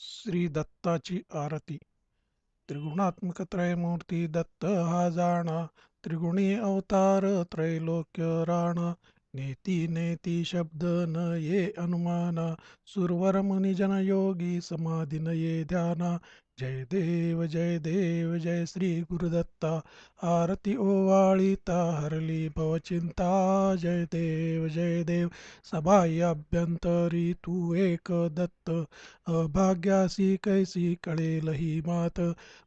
श्री दत्ताची आरती. त्रिगुणात्मक त्रयमूर्ती दत्त हा जाणा, त्रिगुणी अवतार त्रैलोक्य राणा. नेती नेती शब्द न ये अनुमाना, सुरवर मुनिजन योगी समाधी न ये ध्याना. जय देव जय श्री गुरुदत्ता, आरती ओवाळीता हरली भवचिंता. जय देव सबाई अभ्यंतरी तू एक दत्त, अभाग्यासी कैसी कळेल ही मात.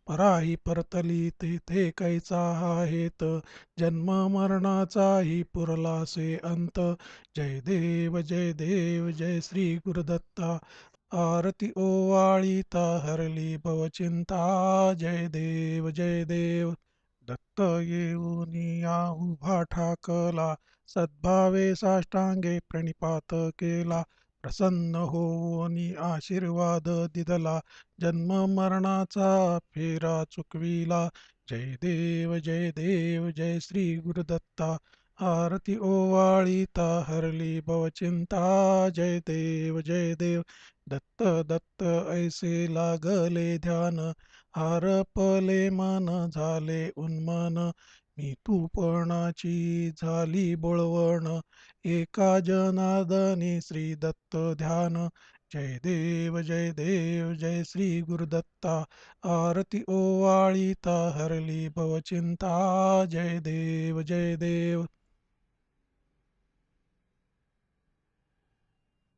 पराही परतली तेथे कैचा हा हेत, जन्म मरणाचाही पुरलासे अंत. जय देव जय श्री गुरुदत्ता, आरती ओवाळीता हरली भवचिंता. जय देव दत्त येऊनी या उभा ठाकला, सद्भावे साष्टांगे प्रणिपात केला. प्रसन्न होऊन आशीर्वाद दिदला, जन्म मरणाचा फेरा चुकविला. जय देव जय श्री गुरुदत्ता, आरती ओवाळीता हरली भवचिंता. जय देव दत्त दत्त ऐसे लागले ध्यान, हारपले मन झाले उन्मन. मी तूपणाची झाली बोळवण, एका जनार्दनी श्री दत्त ध्यान. जय देव जय श्री गुरुदत्ता, आरती ओवाळीता हरली भवचिंता. जय देव